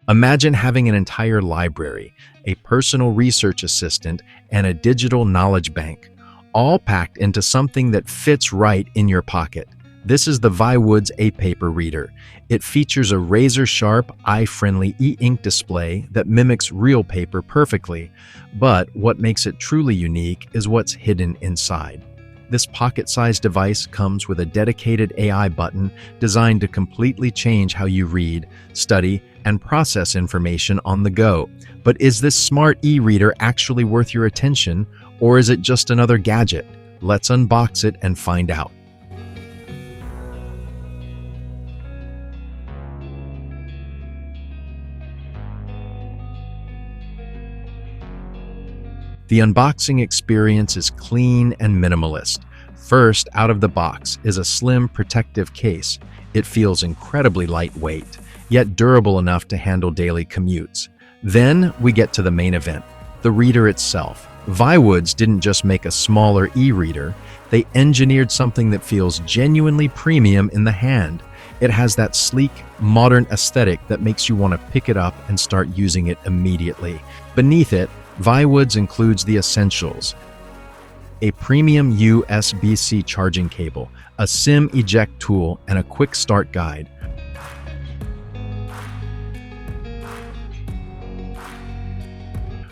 Imagine having an entire library, a personal research assistant, and a digital knowledge bank, all packed into something that fits right in your pocket. This is the Viwoods AiPaper Reader. It features a razor-sharp, eye-friendly e-ink display that mimics real paper perfectly, but what makes it truly unique is what's hidden inside. This pocket-sized device comes with a dedicated AI button designed to completely change how you read, study, and process information on the go. But is this smart e-reader actually worth your attention, or is it just another gadget? Let's unbox it and find out. The unboxing experience is clean and minimalist. First, out of the box is a slim protective case. It feels incredibly lightweight, yet durable enough to handle daily commutes. Then we get to the main event, the reader itself. Viwoods didn't just make a smaller e-reader, they engineered something that feels genuinely premium in the hand. It has that sleek, modern aesthetic that makes you want to pick it up and start using it immediately. Beneath it, Viwoods includes the essentials: a premium USB-C charging cable, a SIM eject tool, and a quick start guide.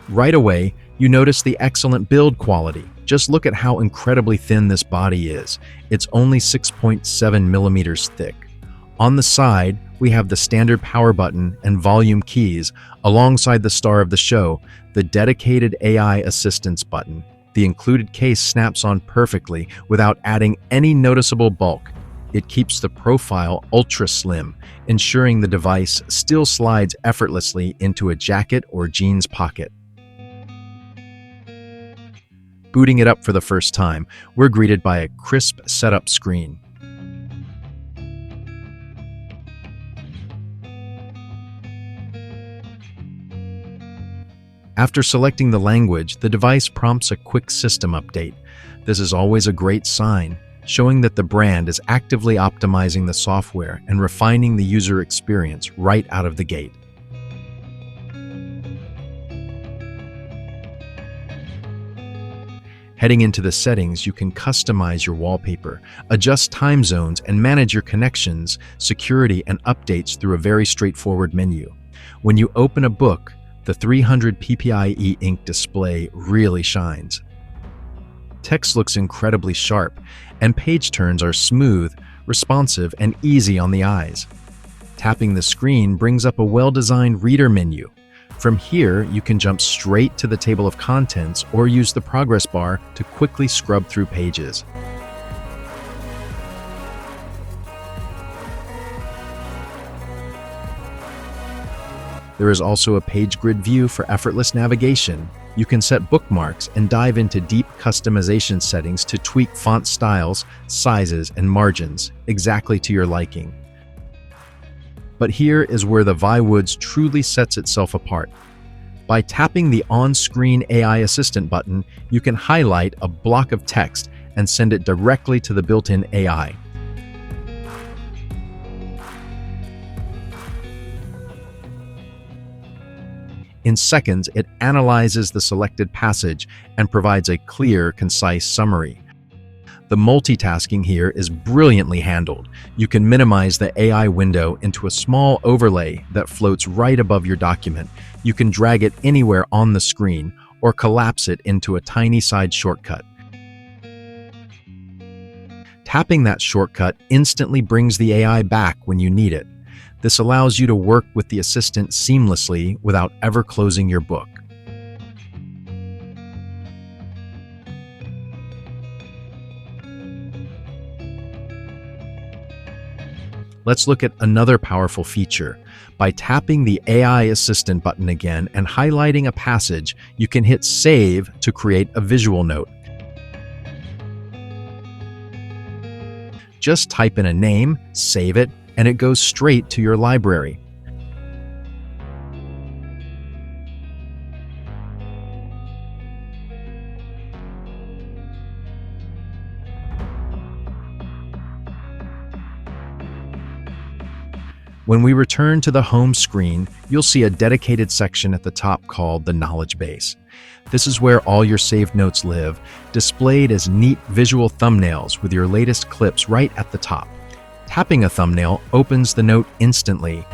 Right away, you notice the excellent build quality. Just look at how incredibly thin this body is. It's only 6.7 millimeters thick. On the side, we have the standard power button and volume keys, alongside the star of the show, the dedicated AI assistance button. The included case snaps on perfectly without adding any noticeable bulk. It keeps the profile ultra slim, ensuring the device still slides effortlessly into a jacket or jeans pocket. Booting it up for the first time, we're greeted by a crisp setup screen. After selecting the language, the device prompts a quick system update. This is always a great sign, showing that the brand is actively optimizing the software and refining the user experience right out of the gate. Heading into the settings, you can customize your wallpaper, adjust time zones, and manage your connections, security, and updates through a very straightforward menu. When you open a book, the 300 ppi e-ink display really shines. Text looks incredibly sharp, and page turns are smooth, responsive, and easy on the eyes. Tapping the screen brings up a well-designed reader menu. From here, you can jump straight to the table of contents or use the progress bar to quickly scrub through pages. There is also a page grid view for effortless navigation. You can set bookmarks and dive into deep customization settings to tweak font styles, sizes, and margins exactly to your liking. But here is where the Viwoods truly sets itself apart. By tapping the on-screen AI Assistant button, you can highlight a block of text and send it directly to the built-in AI. In seconds, it analyzes the selected passage and provides a clear, concise summary. The multitasking here is brilliantly handled. You can minimize the AI window into a small overlay that floats right above your document. You can drag it anywhere on the screen or collapse it into a tiny side shortcut. Tapping that shortcut instantly brings the AI back when you need it. This allows you to work with the assistant seamlessly without ever closing your book. Let's look at another powerful feature. By tapping the AI Assistant button again and highlighting a passage, you can hit Save to create a visual note. Just type in a name, save it, and it goes straight to your library. When we return to the home screen, you'll see a dedicated section at the top called the Knowledge Base. This is where all your saved notes live, displayed as neat visual thumbnails with your latest clips right at the top. Tapping a thumbnail opens the note instantly.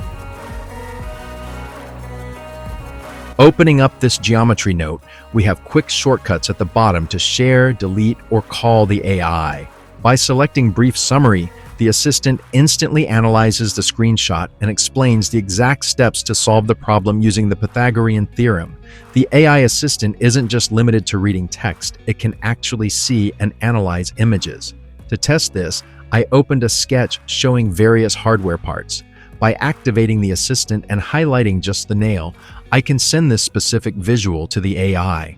Opening up this geometry note, we have quick shortcuts at the bottom to share, delete, or call the AI. By selecting Brief Summary, the assistant instantly analyzes the screenshot and explains the exact steps to solve the problem using the Pythagorean theorem. The AI assistant isn't just limited to reading text, it can actually see and analyze images. To test this, I opened a sketch showing various hardware parts. By activating the assistant and highlighting just the nail, I can send this specific visual to the AI.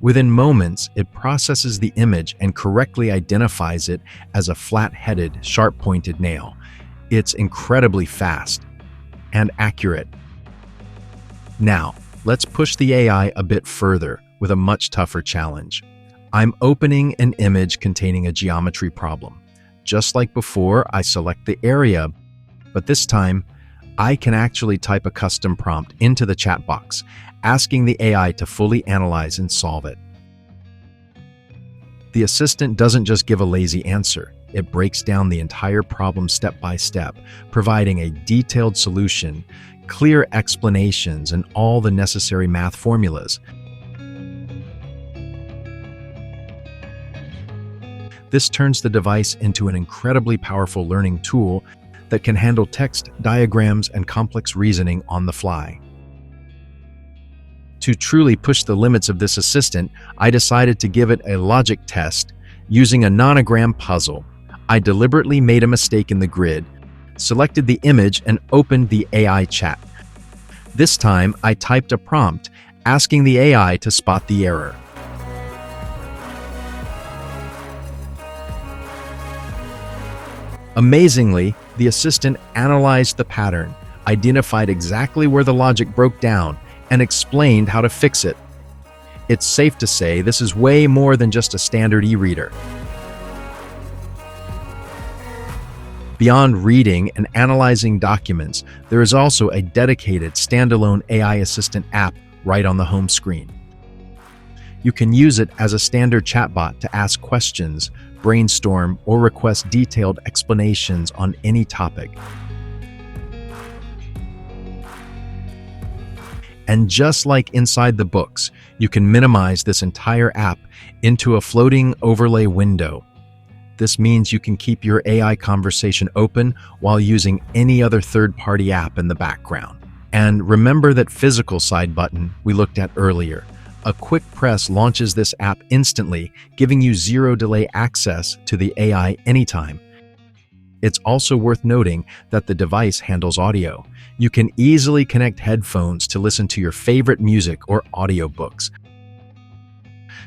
Within moments, it processes the image and correctly identifies it as a flat-headed, sharp-pointed nail. It's incredibly fast and accurate. Now, let's push the AI a bit further with a much tougher challenge. I'm opening an image containing a geometry problem. Just like before, I select the area, but this time, I can actually type a custom prompt into the chat box, asking the AI to fully analyze and solve it. The assistant doesn't just give a lazy answer. It breaks down the entire problem step by step, providing a detailed solution, clear explanations, and all the necessary math formulas. This turns the device into an incredibly powerful learning tool that can handle text, diagrams, and complex reasoning on the fly. To truly push the limits of this assistant, I decided to give it a logic test using a Nonogram puzzle. I deliberately made a mistake in the grid, selected the image, and opened the AI chat. This time, I typed a prompt asking the AI to spot the error. Amazingly, the assistant analyzed the pattern, identified exactly where the logic broke down, and explained how to fix it. It's safe to say this is way more than just a standard e-reader. Beyond reading and analyzing documents, there is also a dedicated standalone AI assistant app right on the home screen. You can use it as a standard chatbot to ask questions, brainstorm, or request detailed explanations on any topic. And just like inside the books, you can minimize this entire app into a floating overlay window. This means you can keep your AI conversation open while using any other third-party app in the background. And remember that physical side button we looked at earlier. A quick press launches this app instantly, giving you zero delay access to the AI anytime. It's also worth noting that the device handles audio. You can easily connect headphones to listen to your favorite music or audiobooks.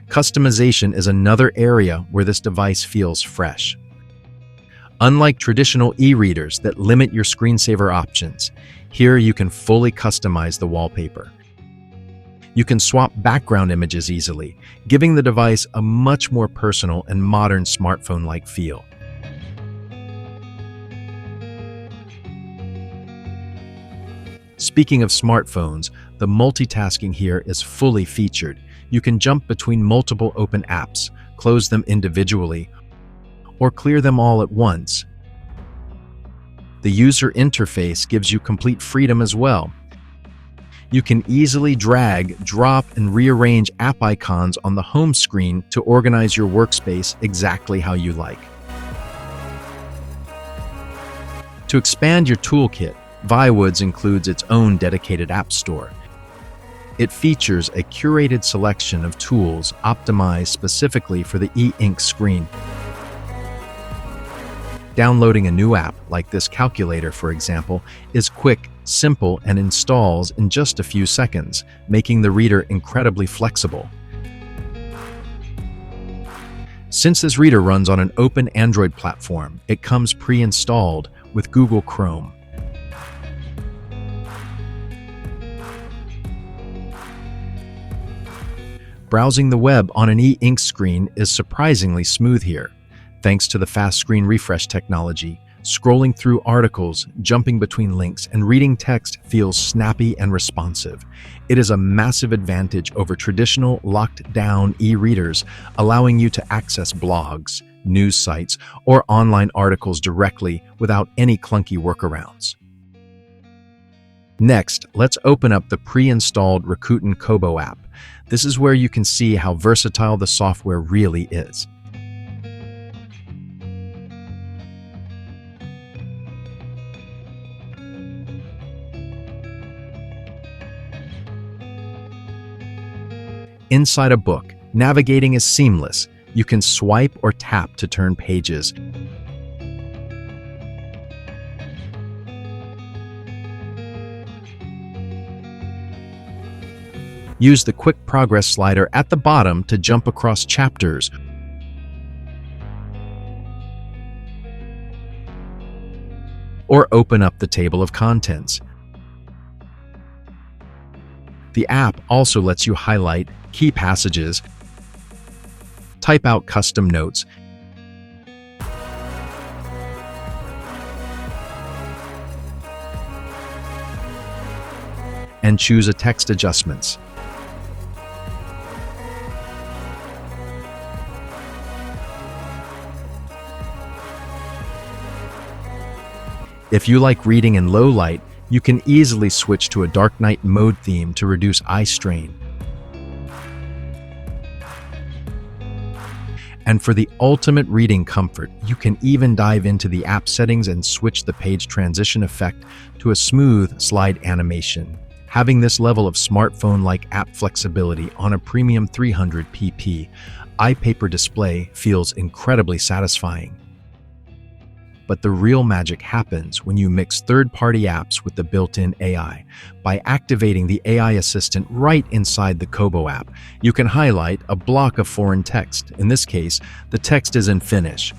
Customization is another area where this device feels fresh. Unlike traditional e-readers that limit your screensaver options, here you can fully customize the wallpaper. You can swap background images easily, giving the device a much more personal and modern smartphone-like feel. Speaking of smartphones, the multitasking here is fully featured. You can jump between multiple open apps, close them individually, or clear them all at once. The user interface gives you complete freedom as well. You can easily drag, drop, and rearrange app icons on the home screen to organize your workspace exactly how you like. To expand your toolkit, Viwoods includes its own dedicated app store. It features a curated selection of tools optimized specifically for the e-ink screen. Downloading a new app, like this calculator for example, is quick, simple, and installs in just a few seconds, making the reader incredibly flexible. Since this reader runs on an open Android platform, it comes pre-installed with Google Chrome. Browsing the web on an e-ink screen is surprisingly smooth here. Thanks to the fast screen refresh technology, Scrolling through articles, jumping between links, and reading text feels snappy and responsive. It is a massive advantage over traditional locked-down e-readers, allowing you to access blogs, news sites, or online articles directly without any clunky workarounds. Next, let's open up the pre-installed Rakuten Kobo app. This is where you can see how versatile the software really is. Inside a book, navigating is seamless. You can swipe or tap to turn pages. Use the quick progress slider at the bottom to jump across chapters. Or open up the table of contents. The app also lets you highlight key passages, type out custom notes, and choose a text adjustments. If you like reading in low light, you can easily switch to a dark night mode theme to reduce eye strain. And for the ultimate reading comfort, you can even dive into the app settings and switch the page transition effect to a smooth slide animation. Having this level of smartphone-like app flexibility on a premium 300pp AiPaper display feels incredibly satisfying. But the real magic happens when you mix third-party apps with the built-in AI. By activating the AI assistant right inside the Kobo app, you can highlight a block of foreign text. In this case, the text is in Finnish.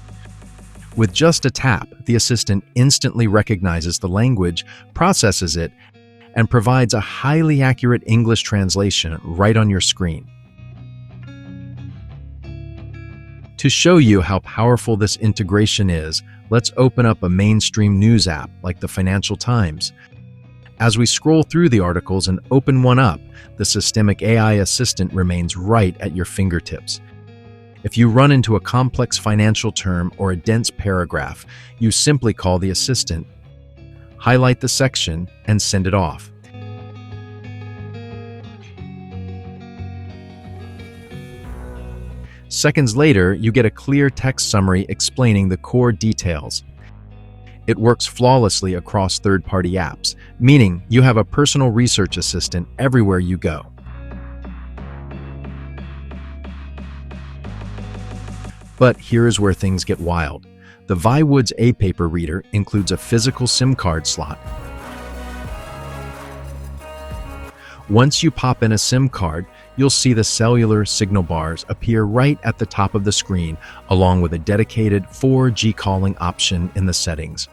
With just a tap, the assistant instantly recognizes the language, processes it, and provides a highly accurate English translation right on your screen. To show you how powerful this integration is, let's open up a mainstream news app like the Financial Times. As we scroll through the articles and open one up, the systemic AI assistant remains right at your fingertips. If you run into a complex financial term or a dense paragraph, you simply call the assistant, highlight the section, and send it off. Seconds later, you get a clear text summary explaining the core details. It works flawlessly across third-party apps, meaning you have a personal research assistant everywhere you go. But here's where things get wild. The Viwoods AiPaper Reader includes a physical SIM card slot. Once you pop in a SIM card, you'll see the cellular signal bars appear right at the top of the screen, along with a dedicated 4G calling option in the settings.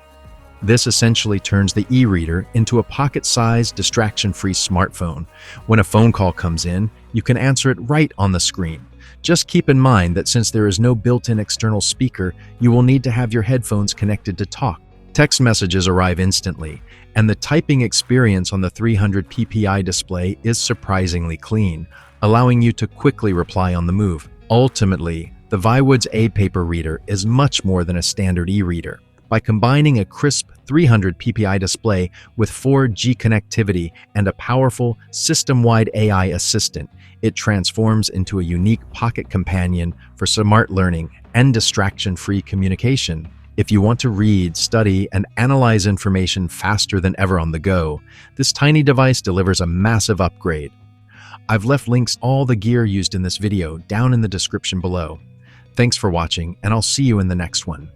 This essentially turns the e-reader into a pocket-sized, distraction-free smartphone. When a phone call comes in, you can answer it right on the screen. Just keep in mind that since there is no built-in external speaker, you will need to have your headphones connected to talk. Text messages arrive instantly, and the typing experience on the 300 ppi display is surprisingly clean, allowing you to quickly reply on the move. Ultimately, the Viwoods AiPaper Reader is much more than a standard e-reader. By combining a crisp 300 ppi display with 4G connectivity and a powerful system-wide AI assistant, it transforms into a unique pocket companion for smart learning and distraction-free communication. If you want to read, study, and analyze information faster than ever on the go, this tiny device delivers a massive upgrade. I've left links to all the gear used in this video down in the description below. Thanks for watching, and I'll see you in the next one.